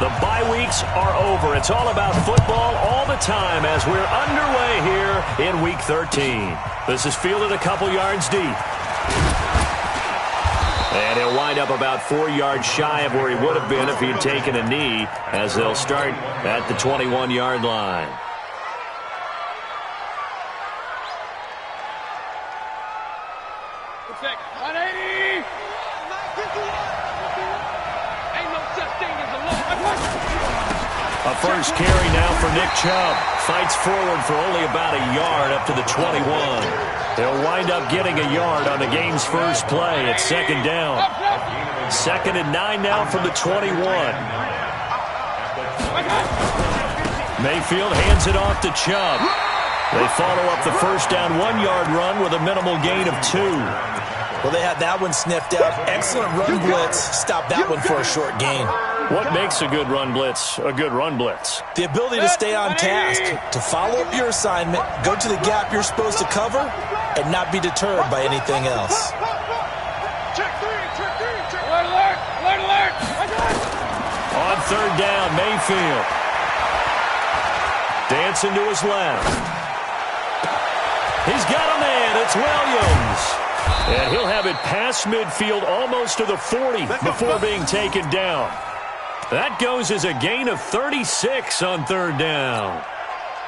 The bye weeks are over. It's all about football all the time as we're underway here in Week 13. This is fielded a couple yards deep. And he'll wind up about 4 yards shy of where he would have been if he'd taken a knee, as they'll start at the 21-yard line. A first carry now for Nick Chubb. Fights forward for only about a yard up to the 21. He'll wind up getting a yard on the game's first play. It's second down. 2nd and 9 now from the 21. Mayfield hands it off to Chubb. They follow up the first down 1-yard run with a minimal gain of 2. Well, they had that one sniffed out. Excellent run blitz. Stop that one for a short gain. What makes a good run blitz a good run blitz? The ability to stay on task, to follow up your assignment, go to the gap you're supposed to cover, and not be deterred by anything else. On third down, Mayfield. Dancing to his left. He's got a man. It's Williams. And he'll have it past midfield almost to the 40 before being taken down. That goes as a gain of 36 on third down.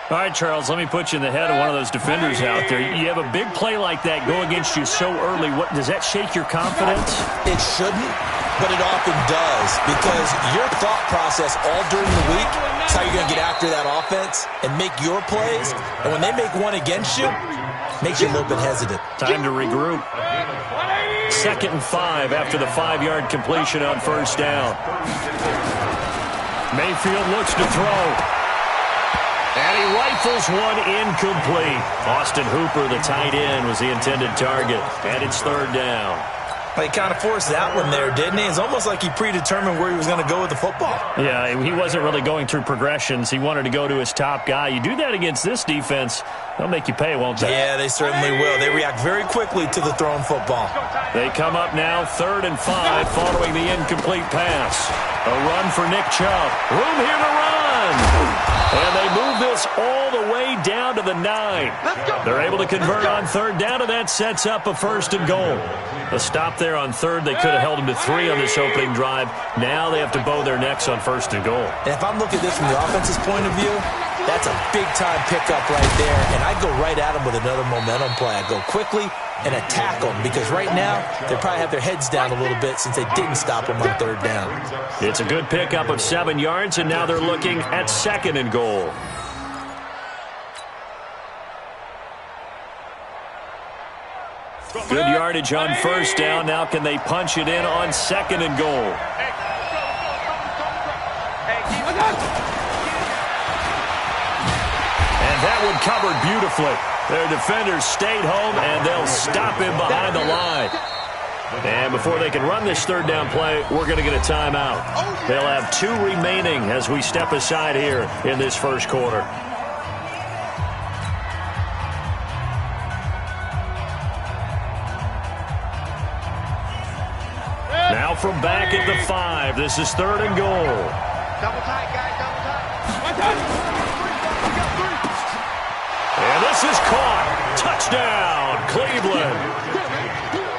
All right, Charles, let me put you in the head of one of those defenders out there. You have a big play like that go against you so early. What does that shake your confidence? It shouldn't, but it often does, because your thought process all during the week is how you're going to get after that offense and make your plays. And when they make one against you, it makes you a little bit hesitant. Time to regroup. 2nd and 5 after the 5-yard completion on first down. Mayfield looks to throw. And he rifles one incomplete. Austin Hooper, the tight end, was the intended target. And it's third down. Well, he kind of forced that one there, didn't he? It's almost like he predetermined where he was going to go with the football. Yeah, he wasn't really going through progressions. He wanted to go to his top guy. You do that against this defense, they'll make you pay, won't they? Yeah, they certainly will. They react very quickly to the thrown football. They come up now 3rd and 5 following the incomplete pass. A run for Nick Chubb. Room here to run. And they move this all the way down to the 9. They're able to convert on third down, and that sets up a 1st and goal. A stop there on third. They could have held them to 3 on this opening drive. Now they have to bow their necks on 1st and goal. And if I'm looking at this from the offense's point of view, that's a big-time pickup right there. And I go right at them with another momentum play. I go quickly and attack them, because right now they probably have their heads down a little bit since they didn't stop them on third down. It's a good pickup of 7 yards, and now they're looking at 2nd and goal. Good yardage on first down. Now can they punch it in on 2nd and goal? And that one covered beautifully. Their defenders stayed home, and they'll stop him behind the line. And before they can run this third down play, we're going to get a timeout. They'll have 2 remaining as we step aside here in this first quarter. Now from back at the 5, this is 3rd and goal. Double tight, guys, double tight. And this is caught. Touchdown, Cleveland.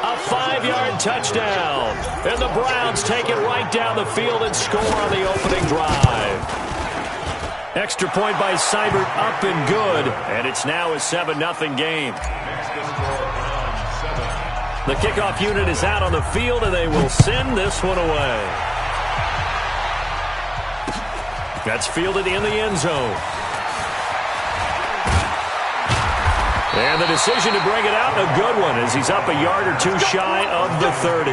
A 5-yard touchdown. And the Browns take it right down the field and score on the opening drive. Extra point by Seibert, up and good. And it's now a 7-0 game. The kickoff unit is out on the field, and they will send this one away. That's fielded in the end zone. And the decision to bring it out, a good one, as he's up a yard or 2 shy of the 30.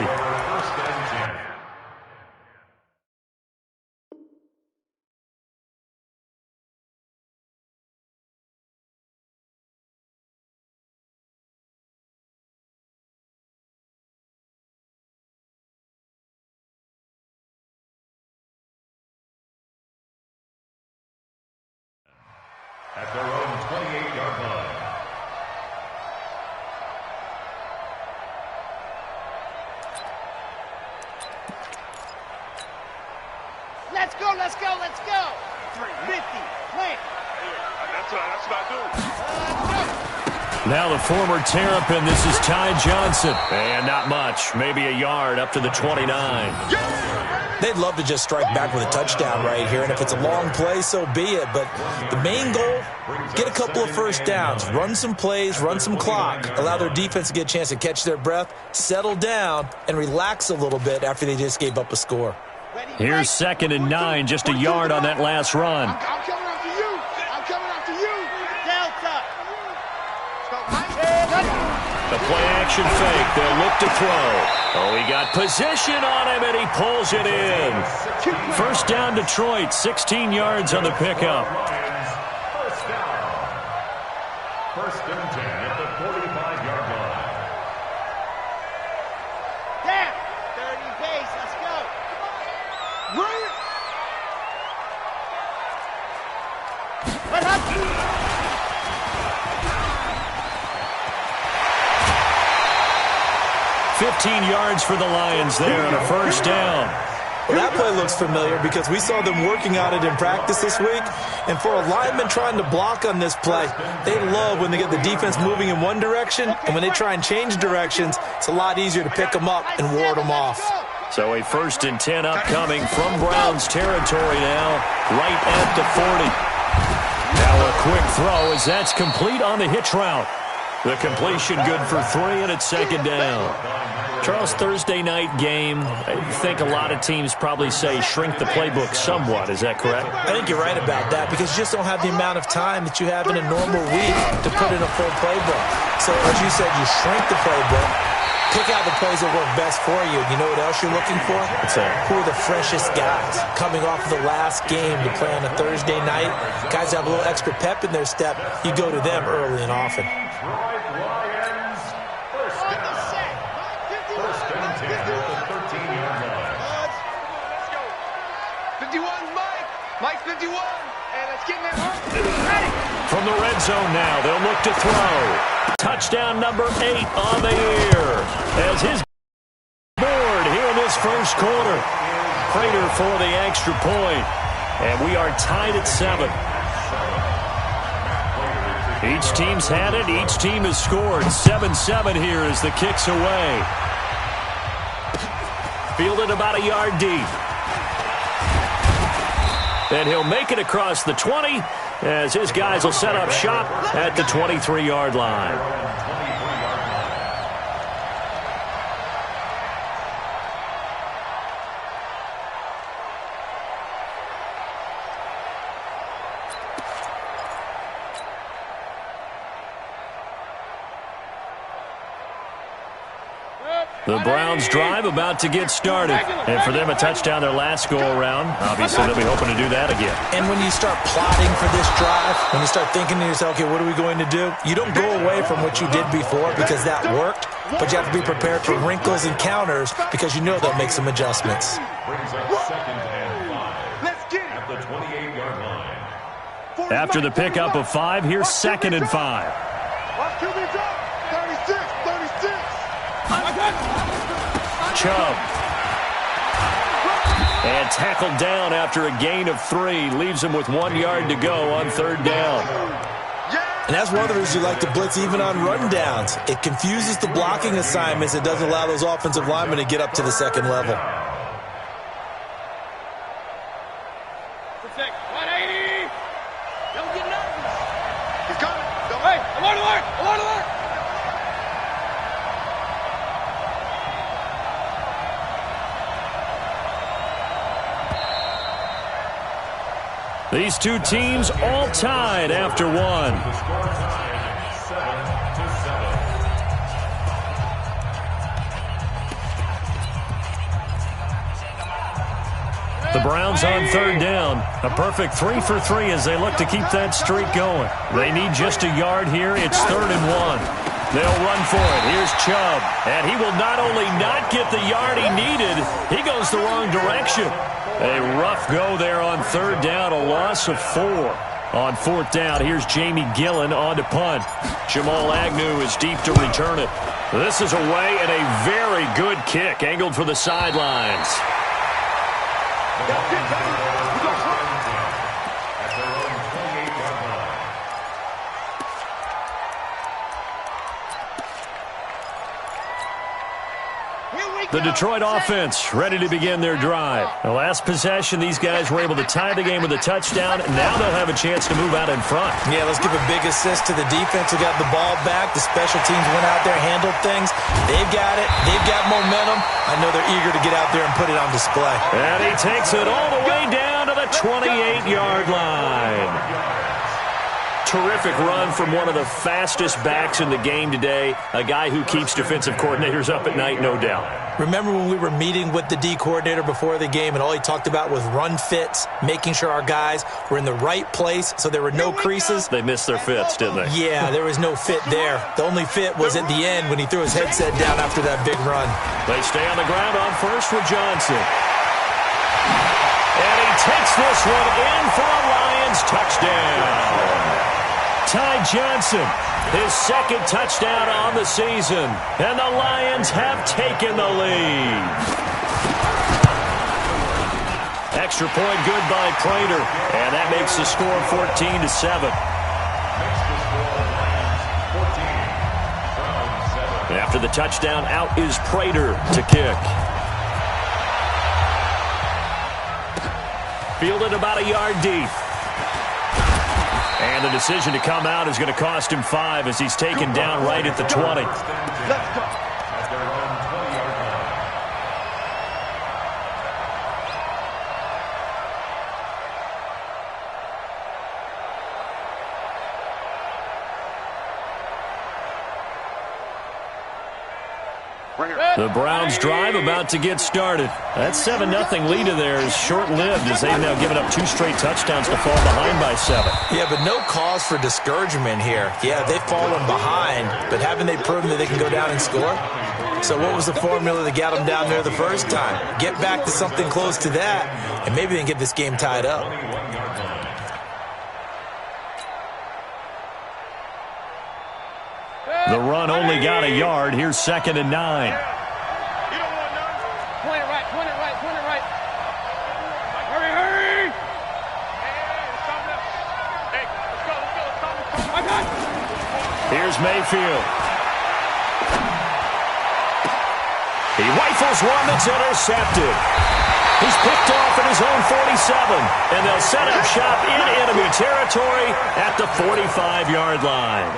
At their own 28-yard line. Let's go, let's go, let's go. 350, plant. That's what I do. Now the former Terrapin, this is Ty Johnson. And not much, maybe a yard up to the 29. They'd love to just strike back with a touchdown right here, and if it's a long play, so be it. But the main goal, get a couple of first downs, run some plays, run some clock, allow their defense to get a chance to catch their breath, settle down, and relax a little bit after they just gave up a score. Here's 2nd and 9, just a yard on that last run. I'm coming after you. I'm coming after you. Delta. The play-action fake. They'll look to throw. Oh, he got position on him, and he pulls it in. First down, Detroit. 16 yards on the pickup. First down. First and 10 at the 45-yard line. Down. 30 base. Let's go. Run. What happened? 15 yards for the Lions there on a first down. Well, that play looks familiar because we saw them working on it in practice this week. And for a lineman trying to block on this play, they love when they get the defense moving in one direction. And when they try and change directions, it's a lot easier to pick them up and ward them off. So a 1st and 10 upcoming from Browns territory now, right at the 40. Now a quick throw as that's complete on the hitch route. The completion good for 3, and it's 2nd down. Charles, Thursday night game, I think a lot of teams probably say shrink the playbook somewhat. Is that correct? I think you're right about that because you just don't have the amount of time that you have in a normal week to put in a full playbook. So, as you said, you shrink the playbook, pick out the plays that work best for you. You know what else you're looking for? Who are the freshest guys coming off of the last game to play on a Thursday night? Guys that have a little extra pep in their step, you go to them early and often. Lions. First down. First and 10 at the 13-yard line. Let's go. 51, Mike. Mike 51. And let's get in there. Ready. From the red zone now, they'll look to throw. Touchdown number 8 on the year as his board here in this first quarter. Prater for the extra point. And we are tied at 7. Each team's had it. Each team has scored. 7-7 here as the kick's away. Fielded about a yard deep. And he'll make it across the 20 as his guys will set up shop at the 23-yard line. The Browns drive about to get started. And for them, a touchdown their last go-around. Obviously, they'll be hoping to do that again. And when you start plotting for this drive, when you start thinking to yourself, okay, what are we going to do? You don't go away from what you did before because that worked, but you have to be prepared for wrinkles and counters because you know they'll make some adjustments. Brings up 2nd and 5 at the 28-yard line. After the pickup of 5, here's 2nd and 5. Watch QB drop. 36, 36. Chubb. And tackled down after a gain of 3. Leaves him with 1 yard to go on 3rd down. And that's one of the reasons you like to blitz even on run downs. It confuses the blocking assignments. It doesn't allow those offensive linemen to get up to the second level. 180. Don't get nervous. He's coming. Hey, alert, alert, alert, alert. These two teams all tied after 1. The score tied 7-7. The Browns on 3rd down. A perfect 3 for 3 as they look to keep that streak going. They need just a yard here. It's 3rd and 1. They'll run for it. Here's Chubb. And he will not only not get the yard he needed, he goes the wrong direction. A rough go there on 3rd down, a loss of 4. On 4th down, here's Jamie Gillen on to punt. Jamal Agnew is deep to return it. This is away and a very good kick, angled for the sidelines. The Detroit offense ready to begin their drive. The last possession, these guys were able to tie the game with a touchdown, and now they'll have a chance to move out in front. Yeah, let's give a big assist to the defense who got the ball back. The special teams went out there, handled things. They've got it. They've got momentum. I know they're eager to get out there and put it on display. And he takes it all the way down to the 28-yard line. Terrific run from one of the fastest backs in the game today, a guy who keeps defensive coordinators up at night, no doubt. Remember when we were meeting with the D coordinator before the game and all he talked about was run fits, making sure our guys were in the right place so there were no creases? They missed their fits, didn't they? Yeah, there was no fit there. The only fit was at the end when he threw his headset down after that big run. They stay on the ground on first with Johnson. And he takes this one in for a Lions touchdown. Ty Johnson, his second touchdown on the season, and the Lions have taken the lead. Extra point good by Prater, and that makes the score 14-7. After the touchdown, out is Prater to kick. Fielded about a yard deep. And the decision to come out is going to cost him 5 as he's taken down right at the 20. Let's go. The Browns drive about to get started. That 7-0 lead of theirs is short-lived as they've now given up 2 straight touchdowns to fall behind by 7. Yeah, but no cause for discouragement here. Yeah, they've fallen behind, but haven't they proven that they can go down and score? So what was the formula that got them down there the first time? Get back to something close to that, and maybe they can get this game tied up. The run only got a yard. Here's 2nd and 9. You don't want none. Point it right, point it right, point it right. Hurry, hurry! Hey, let's go. I got it. Here's Mayfield. He rifles one that's intercepted. He's picked off at his own 47, and they'll set up shop in enemy territory at the 45-yard line.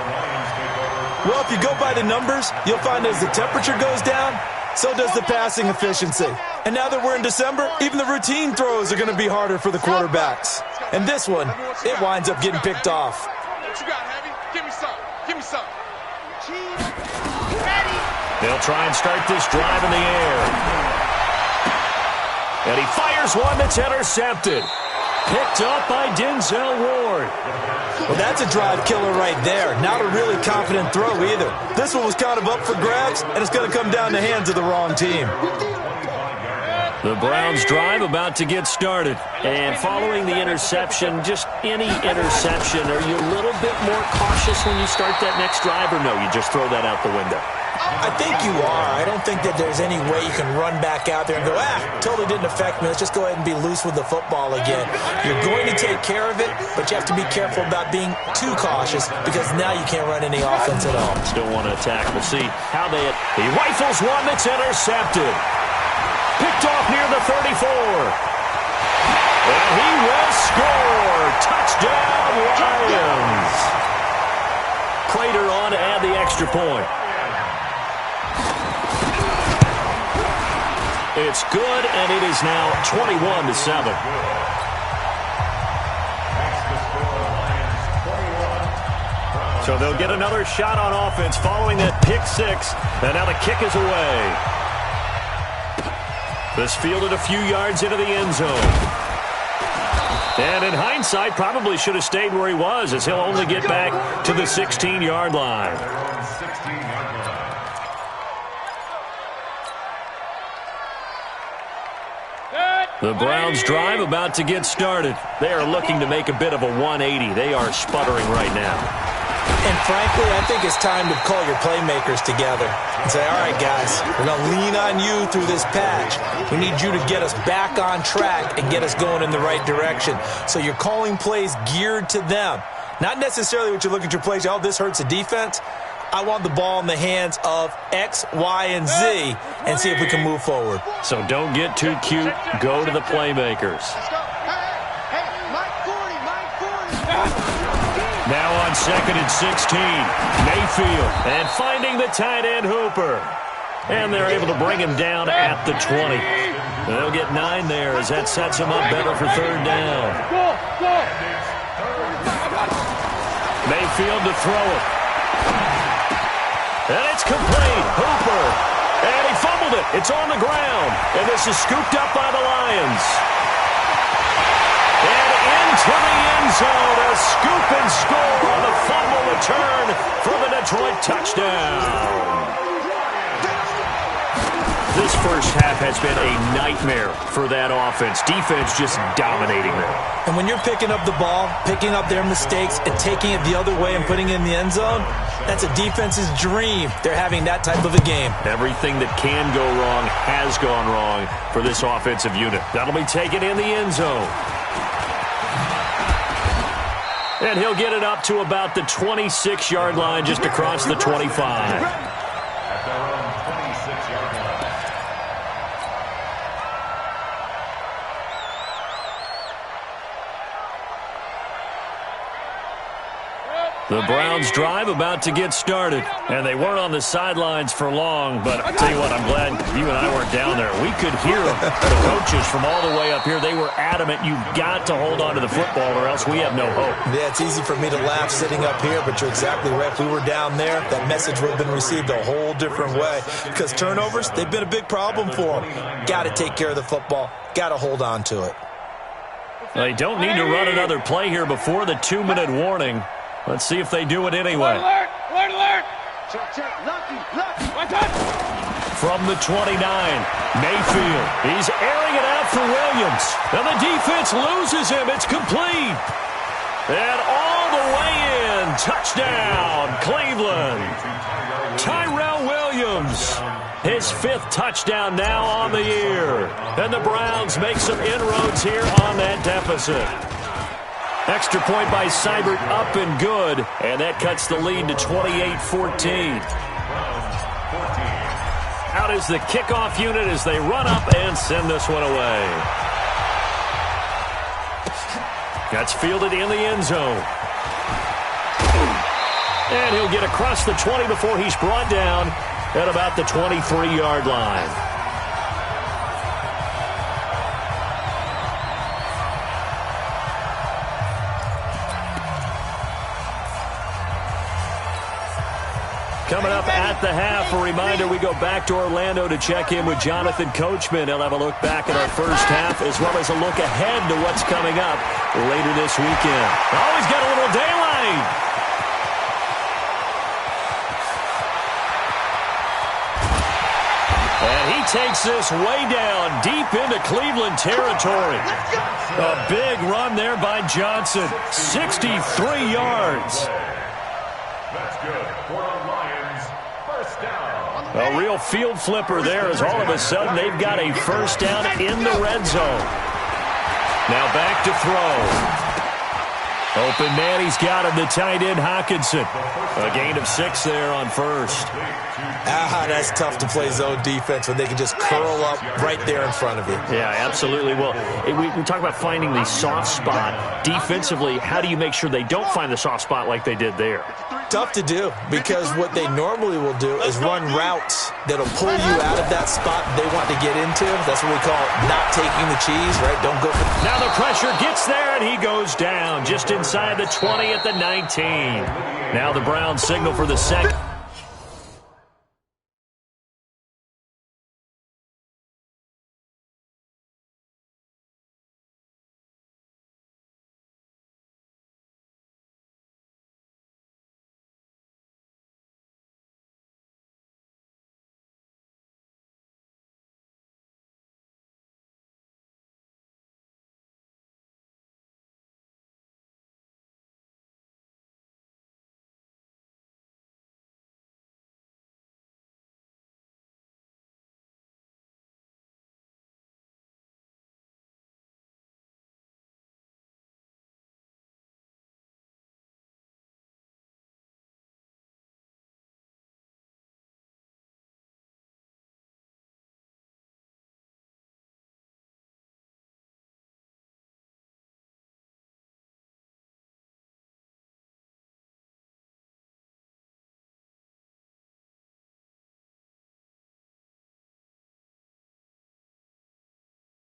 Well, if you go by the numbers, you'll find as the temperature goes down, so does the passing efficiency. And now that we're in December, even the routine throws are going to be harder for the quarterbacks. And this one, it winds up getting picked off. What you got, Heavy? Give me some. Give me some. They'll try and start this drive in the air. And he fires one that's intercepted. Picked up by Denzel Ward. Well, that's a drive killer right there. Not a really confident throw either. This one was kind of up for grabs, and it's going to come down the hands of the wrong team. The Browns drive about to get started. And following the interception, just any interception, are you a little bit more cautious when you start that next drive, or no, you just throw that out the window? I think you are. I don't think that there's any way you can run back out there and go, totally didn't affect me. Let's just go ahead and be loose with the football again. You're going to take care of it, but you have to be careful about being too cautious because now you can't run any offense at all. Still want to attack. We'll see how they... He rifles one that's intercepted. Picked off near the 34. And he will score. Touchdown, Lions. Prater on to add the extra point. It's good, and it is now 21-7. So they'll get another shot on offense following that pick 6, and now the kick is away. This fielded a few yards into the end zone. And in hindsight, probably should have stayed where he was, as he'll only get back to the 16-yard line. The Browns drive about to get started. They are looking to make a bit of a 180. They are sputtering right now. And frankly, I think it's time to call your playmakers together and say, all right, guys, we're going to lean on you through this patch. We need you to get us back on track and get us going in the right direction. So you're calling plays geared to them. Not necessarily what you look at your plays, oh, this hurts the defense. I want the ball in the hands of X, Y, and Z and see if we can move forward. So don't get too cute. Go to the playmakers. Let's go. Hey, Mike 40, Mike 40. Now on 2nd and 16, Mayfield, and finding the tight end Hooper. And they're able to bring him down at the 20. They'll get 9 there as that sets him up better for 3rd down. Mayfield to throw it. And it's complete. Hooper. And he fumbled it. It's on the ground. And this is scooped up by the Lions. And into the end zone. A scoop and score on the fumble return for the Detroit touchdown. This first half has been a nightmare for that offense. Defense just dominating them. And when you're picking up the ball, picking up their mistakes, and taking it the other way and putting it in the end zone, that's a defense's dream. They're having that type of a game. Everything that can go wrong has gone wrong for this offensive unit. That'll be taken in the end zone. And he'll get it up to about the 26-yard line, just across the 25. At their own 26-yard line. The Browns drive about to get started, and they weren't on the sidelines for long, but I'll tell you what, I'm glad you and I weren't down there. We could hear them, the coaches from all the way up here. They were adamant, you've got to hold on to the football or else we have no hope. Yeah, it's easy for me to laugh sitting up here, but you're exactly right. If we were down there, that message would have been received a whole different way because turnovers, they've been a big problem for them. Got to take care of the football. Got to hold on to it. They don't need to run another play here before the 2-minute warning. Let's see if they do it anyway. Alert! Alert! Alert! Check. Lucky. One touch. From the 29, Mayfield. He's airing it out for Williams. And the defense loses him. It's complete. And all the way in. Touchdown, Cleveland. Tyrell Williams. His 5th touchdown now on the year. And the Browns make some inroads here on that deficit. Extra point by Seibert, up and good. And that cuts the lead to 28-14. Out is the kickoff unit as they run up and send this one away. That's fielded in the end zone. And he'll get across the 20 before he's brought down at about the 23-yard line. Coming up at the half, a reminder, we go back to Orlando to check in with Jonathan Coachman. He'll have a look back at our first half as well as a look ahead to what's coming up later this weekend. Oh, he's got a little daylight. And he takes this way down deep into Cleveland territory. A big run there by Johnson, 63 yards. That's good for the Lions. First down. A real field flipper there as all of a sudden they've got a first down in the red zone. Now back to throw. Open man, he's got him, the tight end Hockenson. A gain of 6 there on first. That's tough to play zone defense when they can just curl up right there in front of you. Yeah, absolutely. Well, we talk about finding the soft spot. Defensively, how do you make sure they don't find the soft spot like they did there? Tough to do because what they normally will do is run routes that'll pull you out of that spot they want to get into. That's what we call not taking the cheese, right? Don't go for... Now the pressure gets there, and he goes down just inside the 20 at the 19. Now the Browns signal for the second.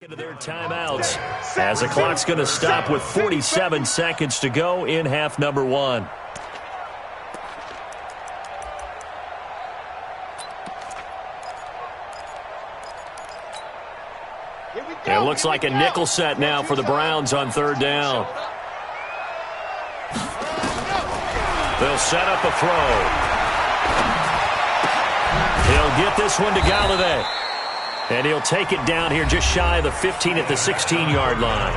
Into their timeouts as the clock's going to stop with 47 seconds to go in half number one. It looks like a nickel set now for the Browns on third down. They'll set up a throw. He'll get this one to Galladay. And he'll take it down here just shy of the 15 at the 16-yard line.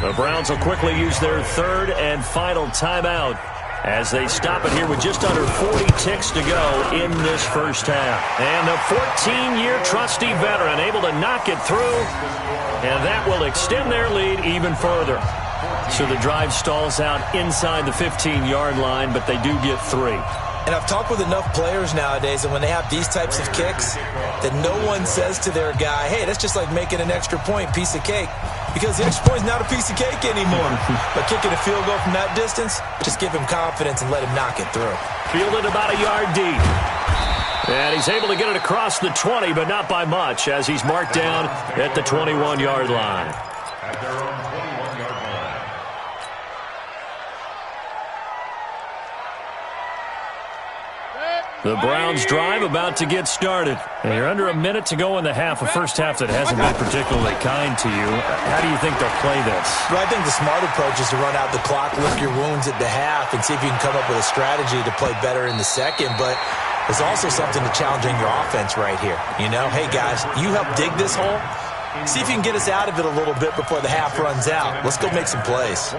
The Browns will quickly use their third and final timeout as they stop it here with just under 40 ticks to go in this first half. And the 14-year trusty veteran able to knock it through, and that will extend their lead even further. So the drive stalls out inside the 15-yard line, but they do get 3. And I've talked with enough players nowadays, and when they have these types of kicks, that no one says to their guy, hey, that's just like making an extra point, piece of cake. Because the extra point is not a piece of cake anymore. But kicking a field goal from that distance, just give him confidence and let him knock it through. Fielded about a yard deep. And he's able to get it across the 20, but not by much, as he's marked down at the 21-yard line. At their own 21-yard line. The Browns drive about to get started. And you're under a minute to go in the half, a first half that hasn't been particularly kind to you. How do you think they'll play this? Well, I think the smart approach is to run out the clock, lick your wounds at the half, and see if you can come up with a strategy to play better in the second. But there's also something to challenging your offense right here. You know, hey, guys, you help dig this hole. See if you can get us out of it a little bit before the half runs out. Let's go make some plays.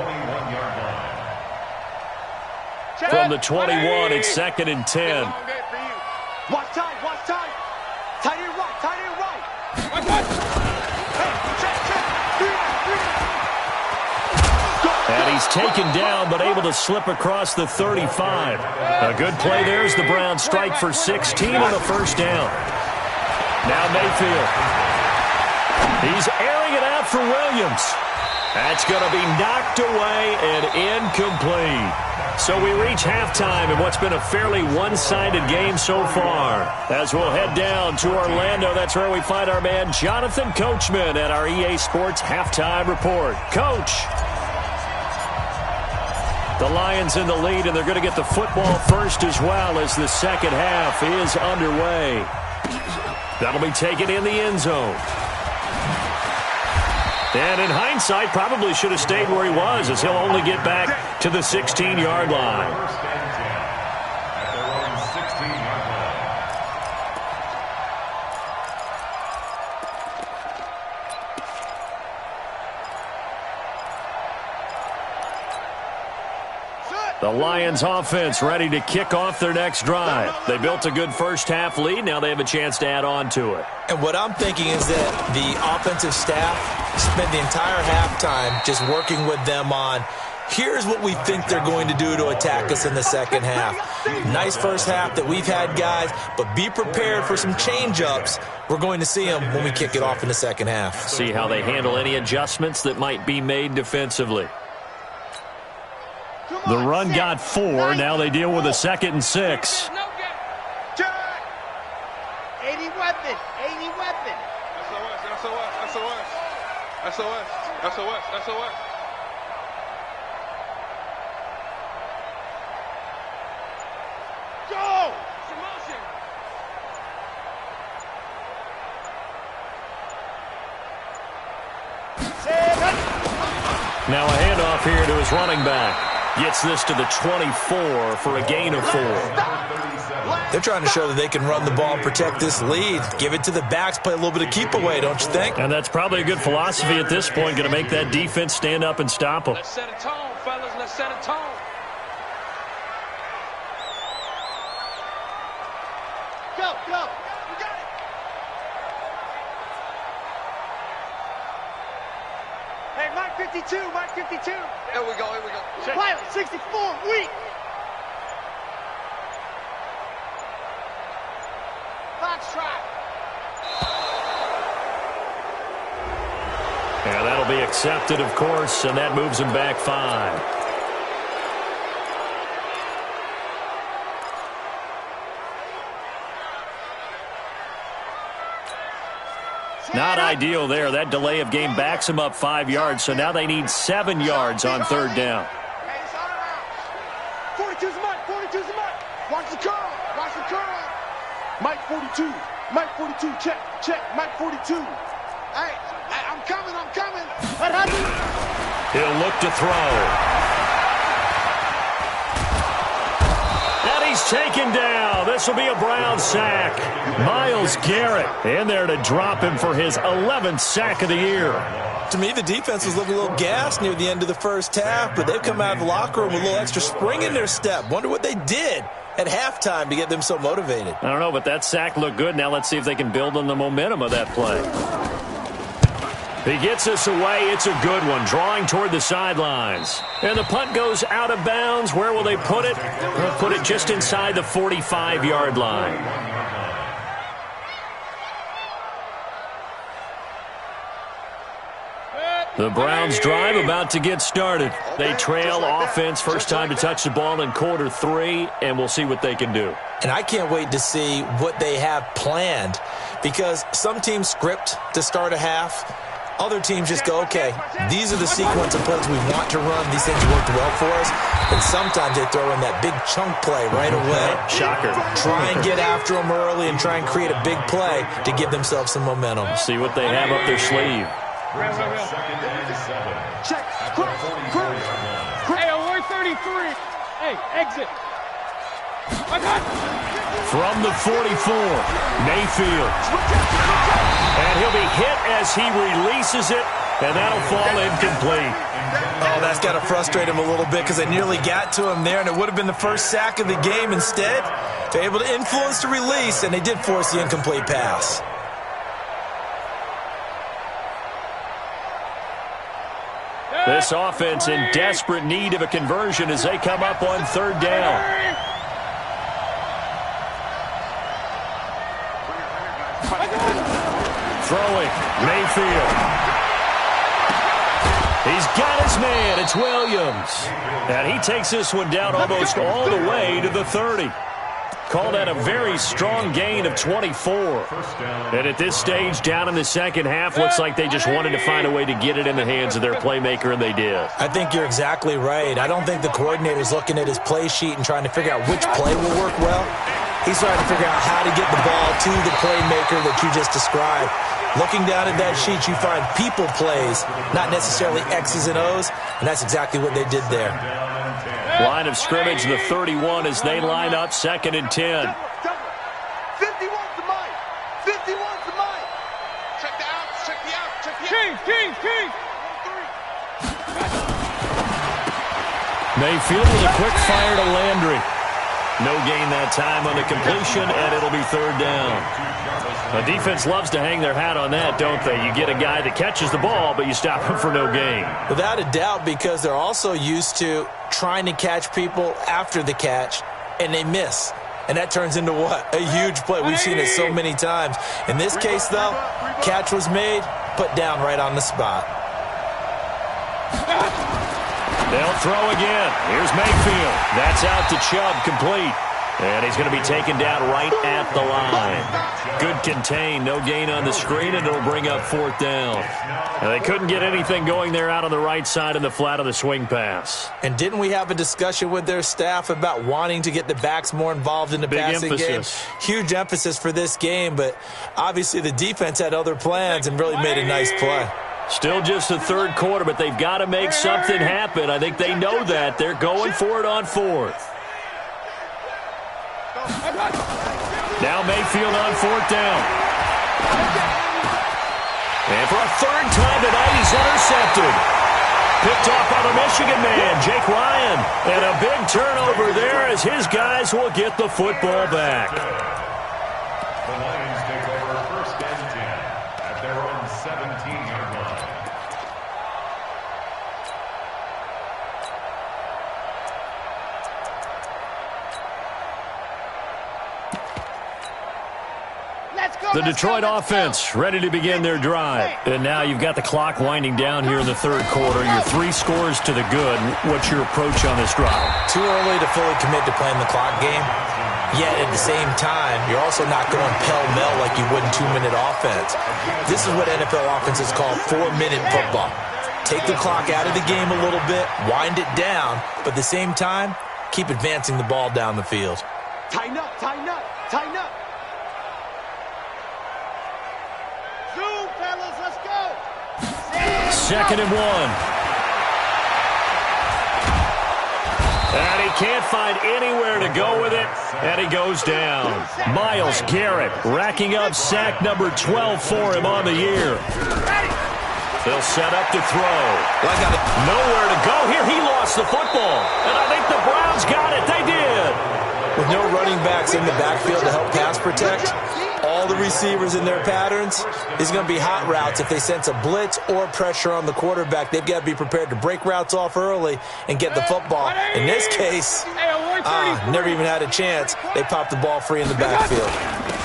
From the 21, it's 2nd and 10. Watch time, watch time. Tight end right, tight end right. And he's taken down, but able to slip across the 35. A good play there as the Browns strike for 16 on the first down. Now Mayfield. He's airing it out for Williams. That's going to be knocked away and incomplete. So we reach halftime in what's been a fairly one-sided game so far. As we'll head down to Orlando, that's where we find our man Jonathan Coachman at our EA Sports Halftime Report. Coach. The Lions in the lead, and they're going to get the football first as well as the second half is underway. That'll be taken in the end zone. And in hindsight, probably should have stayed where he was, as he'll only get back to the 16-yard line. First and 10. At their own 16-yard line. The Lions offense ready to kick off their next drive. They built a good first-half lead. Now they have a chance to add on to it. And what I'm thinking is that the offensive staff spent the entire halftime just working with them on, here's what we think they're going to do to attack us in the second half. Nice first half that we've had, guys, but be prepared for some change-ups. We're going to see them when we kick it off in the second half. See how they handle any adjustments that might be made defensively. The run got 4. Now they deal with a 2nd and 6. 80 weapon, 80 weapon. SOS. Go! Now a handoff here to his running back. Gets this to the 24 for a gain of 4. They're trying to show that they can run the ball and protect this lead. Give it to the backs, play a little bit of keep away, don't you think? And that's probably a good philosophy at this point, going to make that defense stand up and stop them. Let's set a tone, fellas. Let's set a tone. Go, go. You got it. Hey, Mike 52, Mike 52. Here we go. Pilot 64, weak. Foxtrot. Yeah, that'll be accepted, of course, and that moves him back 5. Not ideal there. That delay of game backs them up 5 yards, so now they need 7 yards on third down. 42's a Mike. 42's a Mike. Watch the curl. Watch the curl. Mike 42. Mike 42. Check. Check. Mike 42. Hey, I'm coming. I'm coming. What happened? He'll look to throw. And he's taken down. This will be a Brown sack. Myles Garrett in there to drop him for his 11th sack of the year. To me, the defense was looking a little gassed near the end of the first half, but they've come out of the locker room with a little extra spring in their step. Wonder what they did at halftime to get them so motivated. I don't know, but that sack looked good. Now let's see if they can build on the momentum of that play. He gets us away. It's a good one, drawing toward the sidelines. And the punt goes out of bounds. Where will they put it? They'll put it just inside the 45-yard line. The Browns drive about to get started. They trail offense, first time to touch the ball in quarter 3, and we'll see what they can do. And I can't wait to see what they have planned, because some teams script to start a half. Other teams just go, okay, these are the sequence of plays we want to run. These things worked well for us. And sometimes they throw in that big chunk play right away. Shocker. Try and get after them early and try and create a big play to give themselves some momentum. See what they have up their sleeve. Check. Cross. Hey, alert 33. Hey, exit. From the 44, Mayfield. And he'll be hit as he releases it, and that'll fall incomplete. Oh, that's got to frustrate him a little bit, because they nearly got to him there, and it would have been the first sack of the game. Instead, they're able to influence the release, and they did force the incomplete pass. This offense in desperate need of a conversion as they come up on third down. Throwing, Mayfield. He's got his man. It's Williams. And he takes this one down almost all the way to the 30. Called that a very strong gain of 24. And at this stage, down in the second half, looks like they just wanted to find a way to get it in the hands of their playmaker, and they did. I think you're exactly right. I don't think the coordinator's looking at his play sheet and trying to figure out which play will work well. He's trying to figure out how to get the ball to the playmaker that you just described. Looking down at that sheet, you find people plays, not necessarily X's and O's, and that's exactly what they did there. Line of scrimmage, the 31 as they line up, 2nd and 10. 51's the Mike. 51's the Mike. Check the outs. Check the outs. Check the outs. King. Mayfield with a quick fire to Landry. No gain that time on the completion, and it'll be third down. The defense loves to hang their hat on that, don't they? You get a guy that catches the ball, but you stop him for no gain. Without a doubt, because they're also used to trying to catch people after the catch, and they miss. And that turns into what? A huge play. We've seen it so many times. In this case, though, catch was made, put down right on the spot. They'll throw again. Here's Mayfield. That's out to Chubb, complete. And he's going to be taken down right at the line. Good contain, no gain on the screen, and it'll bring up 4th down. And they couldn't get anything going there out on the right side in the flat of the swing pass. And didn't we have a discussion with their staff about wanting to get the backs more involved in the passing game? Huge emphasis for this game, but obviously the defense had other plans and really made a nice play. Still just the third quarter, but they've got to make something happen. I think they know that. They're going for it on 4th. Now Mayfield on 4th down. And for a third time tonight, he's intercepted. Picked off by the Michigan man, Jake Ryan. And a big turnover there as his guys will get the football back. The Lions take over 1st and 10 at their own 17-yard line. The Detroit offense ready to begin their drive. And now you've got the clock winding down here in the third quarter. Your 3 scores to the good. What's your approach on this drive? Too early to fully commit to playing the clock game. Yet at the same time, you're also not going pell-mell like you would in 2-minute offense. This is what NFL offenses call 4-minute football. Take the clock out of the game a little bit, wind it down, but at the same time, keep advancing the ball down the field. Tighten up, tighten up, tighten up. Zoom, fellas, let's go. 2nd and 1. And he can't find anywhere to go with it, and he goes down. Myles Garrett racking up sack number 12 for him on the year. They'll set up to throw. Nowhere to go here. He lost the football, and I think the Browns got it. They did. With no running backs in the backfield to help pass protect, all the receivers in their patterns, is going to be hot routes. If they sense a blitz or pressure on the quarterback, they've got to be prepared to break routes off early and get the football. In this case, never even had a chance. They popped the ball free in the backfield.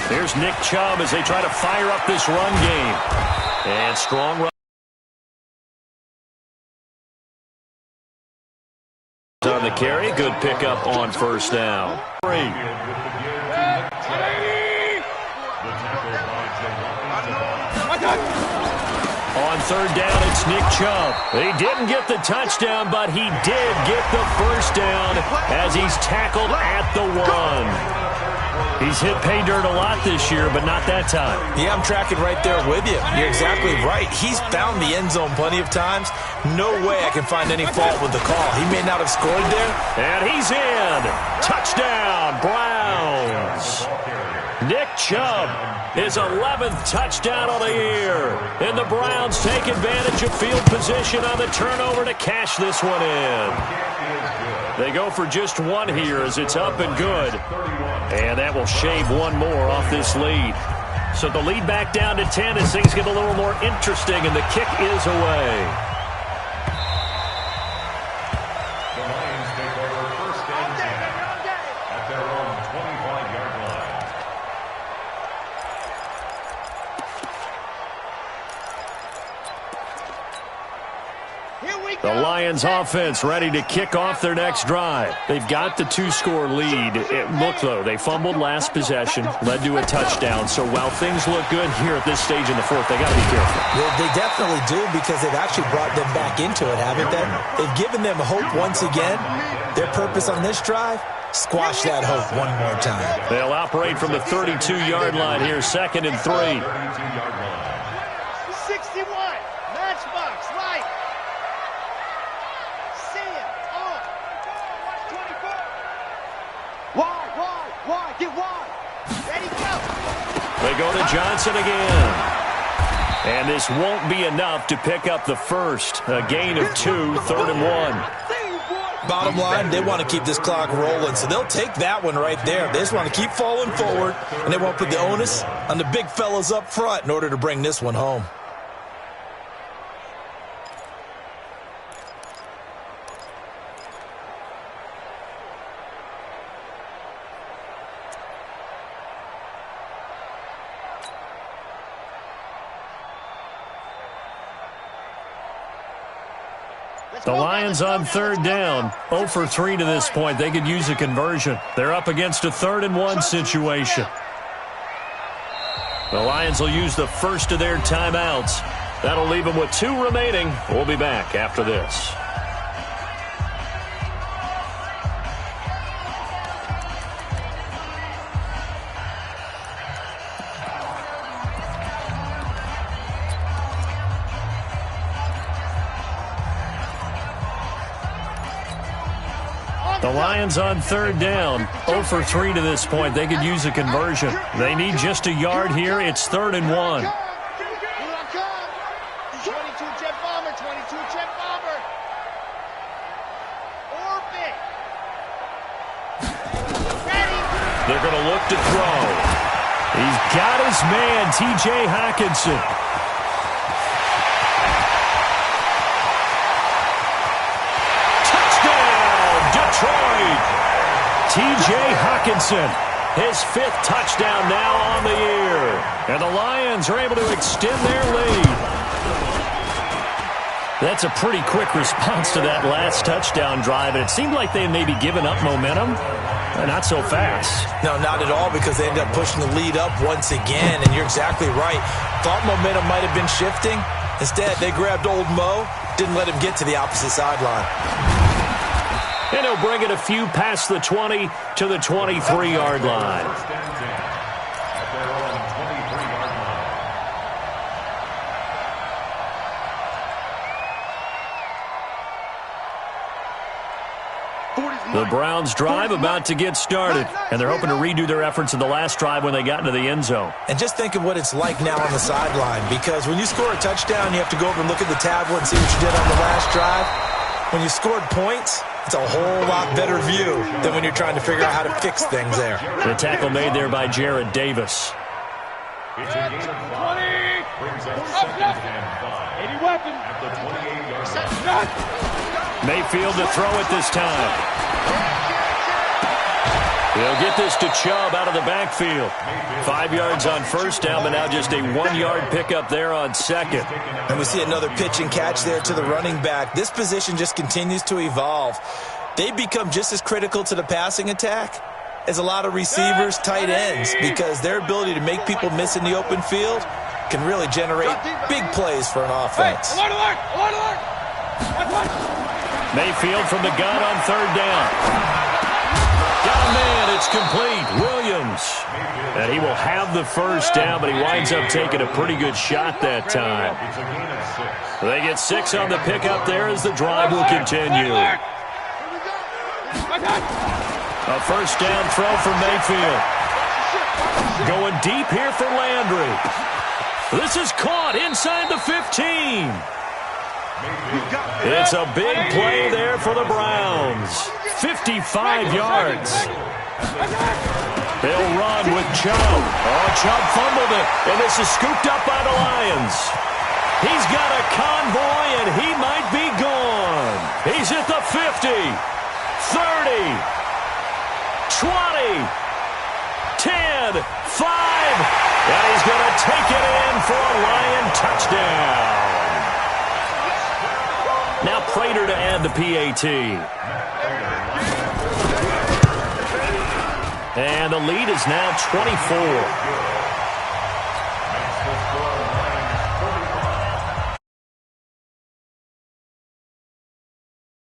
Here's Nick Chubb as they try to fire up this run game. And strong run on the carry. Good pickup on 1st down. 3. On 3rd down, it's Nick Chubb. He didn't get the touchdown, but he did get the 1st down as he's tackled at the 1. He's hit pay dirt a lot this year, but not that time. Yeah, I'm tracking right there with you. You're exactly right. He's found the end zone plenty of times. No way I can find any fault with the call. He may not have scored there. And he's in. Touchdown, Browns. Nick Chubb, his 11th touchdown of the year. And the Browns take advantage of field position on the turnover to cash this one in. They go for just 1 here as it's up and good. And that will shave 1 more off this lead. So the lead back down to 10 as things get a little more interesting, and the kick is away. The Lions take over 1st and 10 at their own 25-yard line. The Lions offense ready to kick off their next drive. They've got the 2-score lead. Look, though, they fumbled last possession, led to a touchdown. So while things look good here at this stage in the 4th, they got to be careful. They definitely do, because they've actually brought them back into it, haven't they? They've given them hope once again. Their purpose on this drive, squash that hope one more time. They'll operate from the 32-yard line here, 2nd and 3. 61, matchbox, right. Wide, get wide. Ready, go. They go to Johnson again. And this won't be enough to pick up the 1st. A gain of 2, 3rd and 1. Bottom line, they want to keep this clock rolling, so they'll take that one right there. They just want to keep falling forward, and they won't put the onus on the big fellas up front in order to bring this one home. The Lions on 3rd down, 0 for 3 to this point. They could use a conversion. They're up against a 3rd and 1 situation. The Lions will use the first of their timeouts. That'll leave them with 2 remaining. We'll be back after this. The Lions on 3rd down, 0 for 3 to this point. They could use a conversion. They need just a yard here. It's 3rd and 1. 22 jet bomber, 22 jet bomber. Orbit. Ready. They're going to look to throw. He's got his man, T.J. Hockenson. T.J. Hockenson, his 5th touchdown now on the year. And the Lions are able to extend their lead. That's a pretty quick response to that last touchdown drive, and it seemed like they had maybe given up momentum. Not so fast. No, not at all, because they end up pushing the lead up once again, and you're exactly right. Thought momentum might have been shifting. Instead, they grabbed old Mo, didn't let him get to the opposite sideline. And he'll bring it a few past the 20 to the 23-yard line. The Browns drive about to get started, and they're hoping to redo their efforts in the last drive when they got into the end zone. And just think of what it's like now on the sideline, because when you score a touchdown, you have to go over and look at the tablet and see what you did on the last drive. When you scored points, it's a whole lot better view than when you're trying to figure out how to fix things there. The tackle made there by Jared Davis. It's a gain of 5. Brings up second and 5. 80 weapons. At the 28-yard line. Mayfield to throw it this time. He'll get this to Chubb out of the backfield. 5 yards on first down, but now just a 1-yard pickup there on second. And we see another pitch and catch there to the running back. This position just continues to evolve. They become just as critical to the passing attack as a lot of receivers, tight ends, because their ability to make people miss in the open field can really generate big plays for an offense. Mayfield from the gun on third down. Got a man, it's complete. Williams. And he will have the first down, but he winds up taking a pretty good shot that time. They get 6 on the pickup there as the drive will continue. A first down throw for Mayfield. Going deep here for Landry. This is caught inside the 15. It's a big play there for the Browns. 55 yards. They'll run with Chubb. Oh, Chubb fumbled it, and this is scooped up by the Lions. He's got a convoy, and he might be gone. He's at the 50, 30, 20, 10, 5, and he's going to take it in for a Lion touchdown. Now Prater to add the PAT. And the lead is now 24.